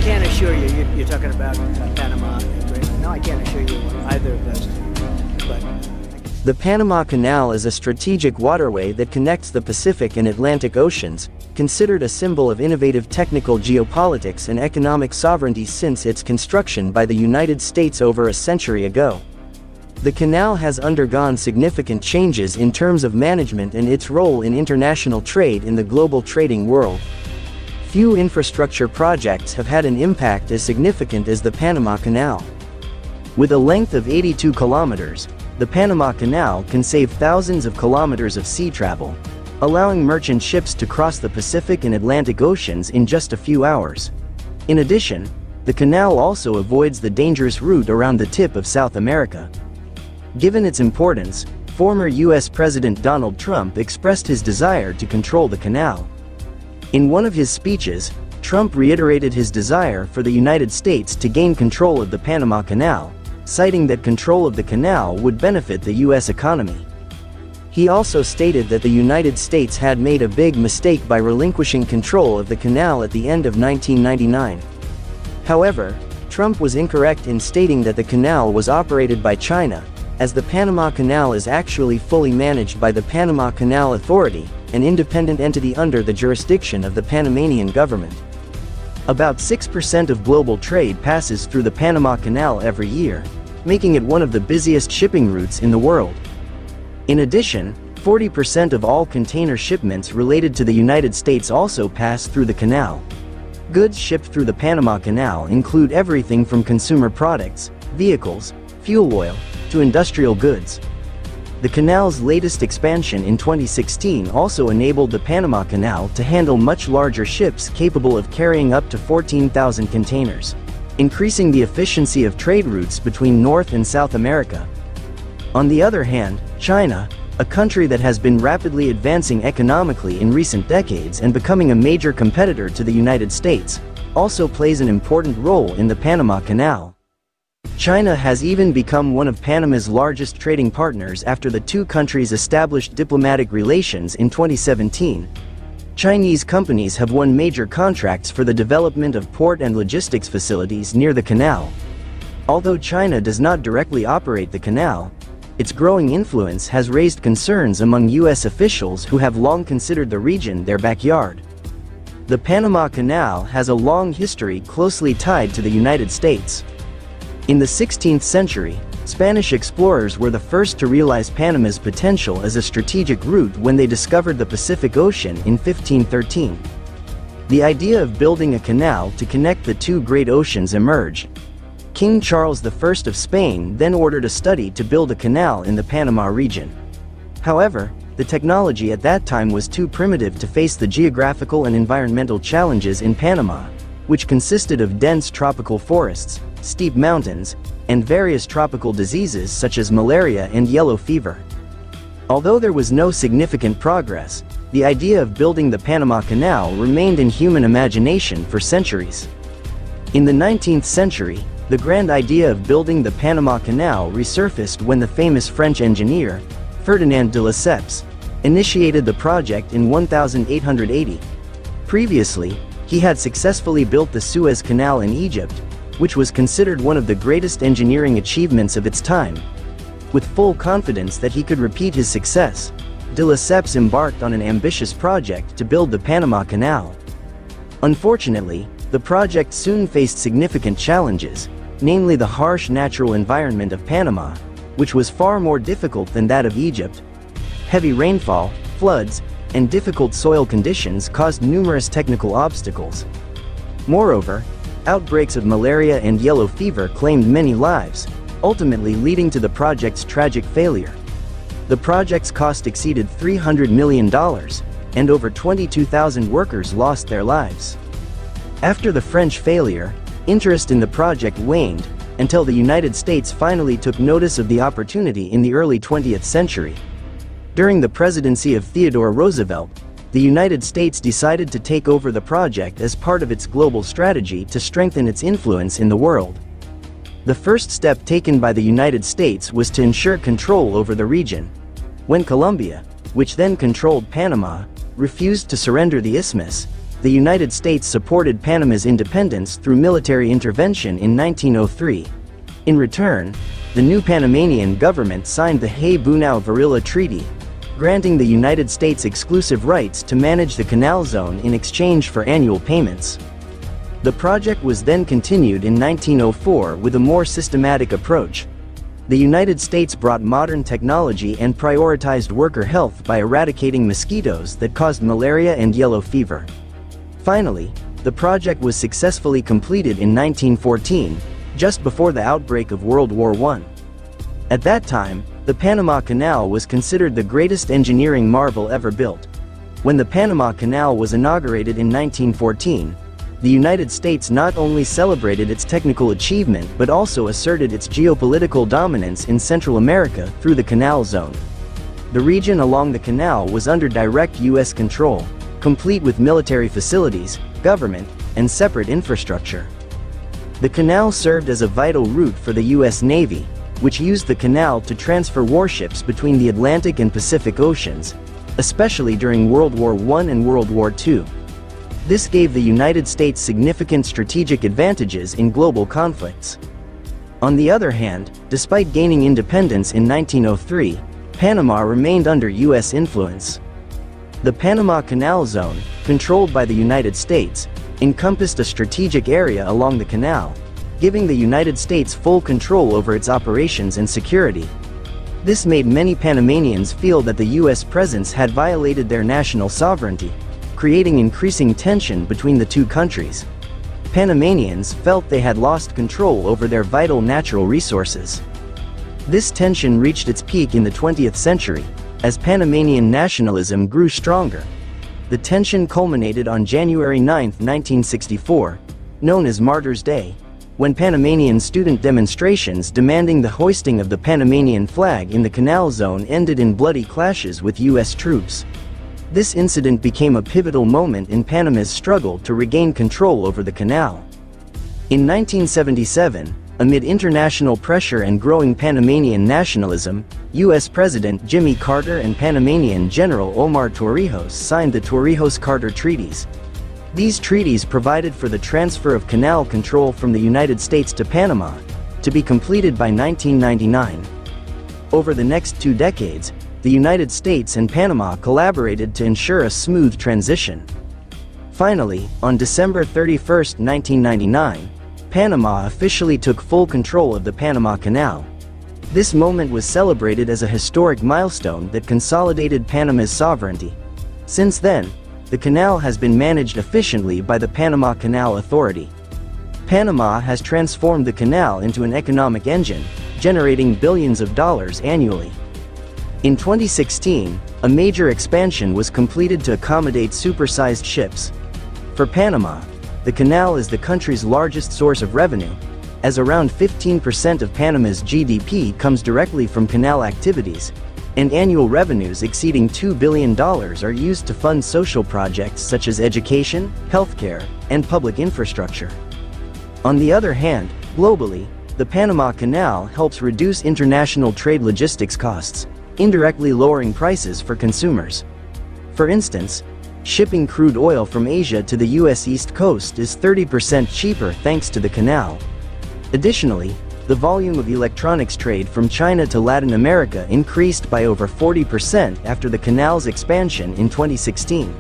can't assure you, you're talking about Panama and Great. No, I can't assure you either of those two. But the Panama Canal is a strategic waterway that connects the Pacific and Atlantic Oceans, considered a symbol of innovative technical geopolitics and economic sovereignty since its construction by the United States over a century ago. The canal has undergone significant changes in terms of management and its role in international trade in the global trading world. Few infrastructure projects have had an impact as significant as the Panama Canal. With a length of 82 kilometers, the Panama Canal can save thousands of kilometers of sea travel, allowing merchant ships to cross the Pacific and Atlantic Oceans in just a few hours. In addition, the canal also avoids the dangerous route around the tip of South America. Given its importance, former U.S. President Donald Trump expressed his desire to control the canal. In one of his speeches, Trump reiterated his desire for the United States to gain control of the Panama Canal, citing that control of the canal would benefit the U.S. economy. He also stated that the United States had made a big mistake by relinquishing control of the canal at the end of 1999. However, Trump was incorrect in stating that the canal was operated by China, as the Panama Canal is actually fully managed by the Panama Canal Authority, an independent entity under the jurisdiction of the Panamanian government. About 6% of global trade passes through the Panama Canal every year, making it one of the busiest shipping routes in the world. In addition, 40% of all container shipments related to the United States also pass through the canal. Goods shipped through the Panama Canal include everything from consumer products, vehicles, fuel oil, to industrial goods. The canal's latest expansion in 2016 also enabled the Panama Canal to handle much larger ships capable of carrying up to 14,000 containers, increasing the efficiency of trade routes between North and South America. On the other hand, China, a country that has been rapidly advancing economically in recent decades and becoming a major competitor to the United States, also plays an important role in the Panama Canal. China has even become one of Panama's largest trading partners after the two countries established diplomatic relations in 2017. Chinese companies have won major contracts for the development of port and logistics facilities near the canal. Although China does not directly operate the canal, its growing influence has raised concerns among U.S. officials who have long considered the region their backyard. The Panama Canal has a long history closely tied to the United States. In the 16th century, Spanish explorers were the first to realize Panama's potential as a strategic route when they discovered the Pacific Ocean in 1513. The idea of building a canal to connect the two great oceans emerged. King Charles I of Spain then ordered a study to build a canal in the Panama region. However, the technology at that time was too primitive to face the geographical and environmental challenges in Panama, which consisted of dense tropical forests, steep mountains, and various tropical diseases such as malaria and yellow fever. Although there was no significant progress, the idea of building the Panama Canal remained in human imagination for centuries. In the 19th century, the grand idea of building the Panama Canal resurfaced when the famous French engineer, Ferdinand de Lesseps, initiated the project in 1880. Previously, he had successfully built the Suez Canal in Egypt, which was considered one of the greatest engineering achievements of its time. With full confidence that he could repeat his success, de Lesseps embarked on an ambitious project to build the Panama Canal. Unfortunately, the project soon faced significant challenges, namely the harsh natural environment of Panama, which was far more difficult than that of Egypt. Heavy rainfall, floods, and difficult soil conditions caused numerous technical obstacles. Moreover, outbreaks of malaria and yellow fever claimed many lives, ultimately leading to the project's tragic failure. The project's cost exceeded $300 million, and over 22,000 workers lost their lives. After the French failure, interest in the project waned, until the United States finally took notice of the opportunity in the early 20th century. During the presidency of Theodore Roosevelt, the United States decided to take over the project as part of its global strategy to strengthen its influence in the world. The first step taken by the United States was to ensure control over the region. When Colombia, which then controlled Panama, refused to surrender the isthmus, the United States supported Panama's independence through military intervention in 1903. In return, the new Panamanian government signed the Hay-Bunau-Varilla Treaty, granting the United States exclusive rights to manage the canal zone in exchange for annual payments. The project was then continued in 1904 with a more systematic approach. The United States brought modern technology and prioritized worker health by eradicating mosquitoes that caused malaria and yellow fever. Finally, the project was successfully completed in 1914, just before the outbreak of World War I. At that time, the Panama Canal was considered the greatest engineering marvel ever built. When the Panama Canal was inaugurated in 1914, the United States not only celebrated its technical achievement but also asserted its geopolitical dominance in Central America through the Canal Zone. The region along the canal was under direct U.S. control, complete with military facilities, government, and separate infrastructure. The canal served as a vital route for the U.S. Navy, which used the canal to transfer warships between the Atlantic and Pacific Oceans, especially during World War I and World War II. This gave the United States significant strategic advantages in global conflicts. On the other hand, despite gaining independence in 1903, Panama remained under U.S. influence. The Panama Canal Zone, controlled by the United States, encompassed a strategic area along the canal, giving the United States full control over its operations and security. This made many Panamanians feel that the U.S. presence had violated their national sovereignty, creating increasing tension between the two countries. Panamanians felt they had lost control over their vital natural resources. This tension reached its peak in the 20th century, as Panamanian nationalism grew stronger. The tension culminated on January 9, 1964, known as Martyrs' Day, when Panamanian student demonstrations demanding the hoisting of the Panamanian flag in the canal zone ended in bloody clashes with U.S. troops. This incident became a pivotal moment in Panama's struggle to regain control over the canal. In 1977, amid international pressure and growing Panamanian nationalism, U.S. President Jimmy Carter and Panamanian General Omar Torrijos signed the Torrijos-Carter Treaties. These treaties provided for the transfer of canal control from the United States to Panama, to be completed by 1999. Over the next 2 decades, the United States and Panama collaborated to ensure a smooth transition. Finally, on December 31, 1999, Panama officially took full control of the Panama Canal. This moment was celebrated as a historic milestone that consolidated Panama's sovereignty. Since then, the canal has been managed efficiently by the Panama Canal Authority. Panama has transformed the canal into an economic engine, generating billions of dollars annually. In 2016, a major expansion was completed to accommodate supersized ships. For Panama, the canal is the country's largest source of revenue, as around 15% of Panama's GDP comes directly from canal activities, and annual revenues exceeding $2 billion are used to fund social projects such as education, healthcare, and public infrastructure. On the other hand, globally, the Panama Canal helps reduce international trade logistics costs, indirectly lowering prices for consumers. For instance, shipping crude oil from Asia to the U.S. East Coast is 30% cheaper thanks to the canal. Additionally, the volume of electronics trade from China to Latin America increased by over 40% after the canal's expansion in 2016.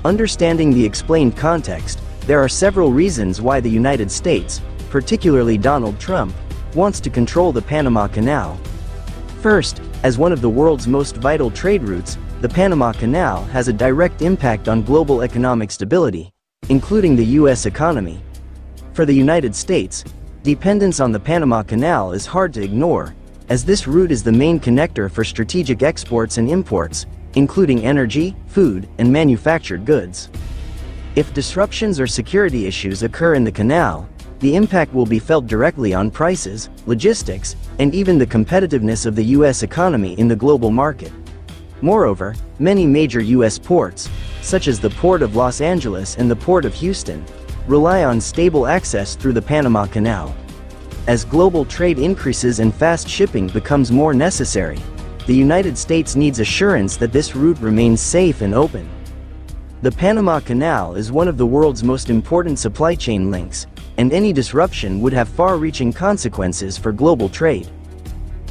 Understanding the explained context, there are several reasons why the United States, particularly Donald Trump, wants to control the Panama Canal. First, as one of the world's most vital trade routes, the Panama Canal has a direct impact on global economic stability, including the U.S. economy. For the United States, dependence on the Panama Canal is hard to ignore, as this route is the main connector for strategic exports and imports, including energy, food, and manufactured goods. If disruptions or security issues occur in the canal, the impact will be felt directly on prices, logistics, and even the competitiveness of the U.S. economy in the global market. Moreover, many major U.S. ports, such as the Port of Los Angeles and the Port of Houston, rely on stable access through the Panama Canal. As global trade increases and fast shipping becomes more necessary, the United States needs assurance that this route remains safe and open. The Panama Canal is one of the world's most important supply chain links, and any disruption would have far-reaching consequences for global trade.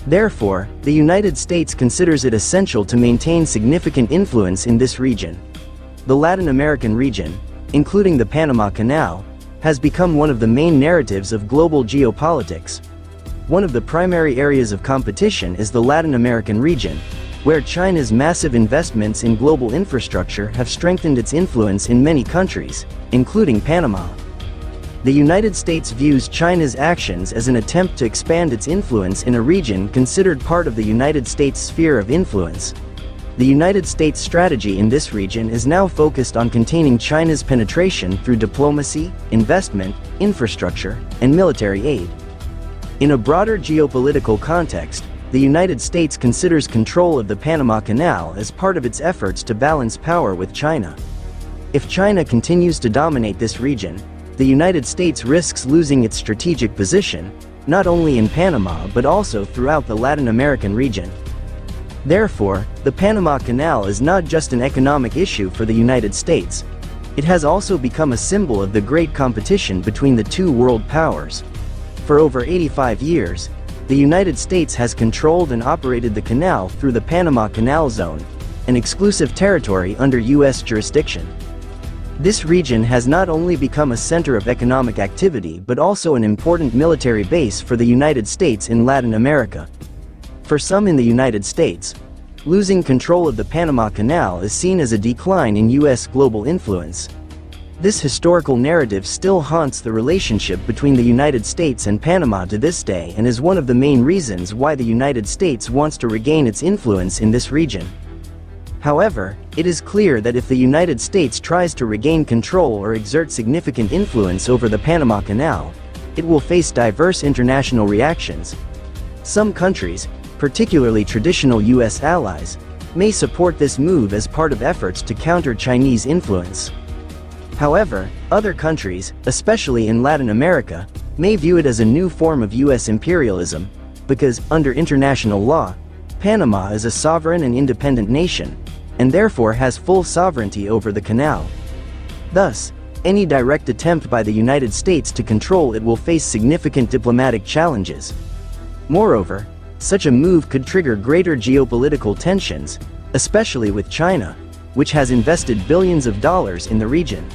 Therefore, the United States considers it essential to maintain significant influence in this region. The Latin American region, including the Panama Canal, has become one of the main narratives of global geopolitics. One of the primary areas of competition is the Latin American region, where China's massive investments in global infrastructure have strengthened its influence in many countries, including Panama. The United States views China's actions as an attempt to expand its influence in a region considered part of the United States' sphere of influence. The United States' strategy in this region is now focused on containing China's penetration through diplomacy, investment, infrastructure, and military aid. In a broader geopolitical context, the United States considers control of the Panama Canal as part of its efforts to balance power with China. If China continues to dominate this region, the United States risks losing its strategic position, not only in Panama but also throughout the Latin American region. Therefore, the Panama Canal is not just an economic issue for the United States. It has also become a symbol of the great competition between the two world powers. For over 85 years, the United States has controlled and operated the canal through the Panama Canal Zone, an exclusive territory under U.S. jurisdiction. This region has not only become a center of economic activity but also an important military base for the United States in Latin America. For some in the United States, losing control of the Panama Canal is seen as a decline in U.S. global influence. This historical narrative still haunts the relationship between the United States and Panama to this day and is one of the main reasons why the United States wants to regain its influence in this region. However, it is clear that if the United States tries to regain control or exert significant influence over the Panama Canal, it will face diverse international reactions. Some countries, particularly traditional U.S. allies, may support this move as part of efforts to counter Chinese influence. However, other countries, especially in Latin America, may view it as a new form of U.S. imperialism, because, under international law, Panama is a sovereign and independent nation, and therefore has full sovereignty over the canal. Thus, any direct attempt by the United States to control it will face significant diplomatic challenges. Moreover, such a move could trigger greater geopolitical tensions, especially with China, which has invested billions of dollars in the region.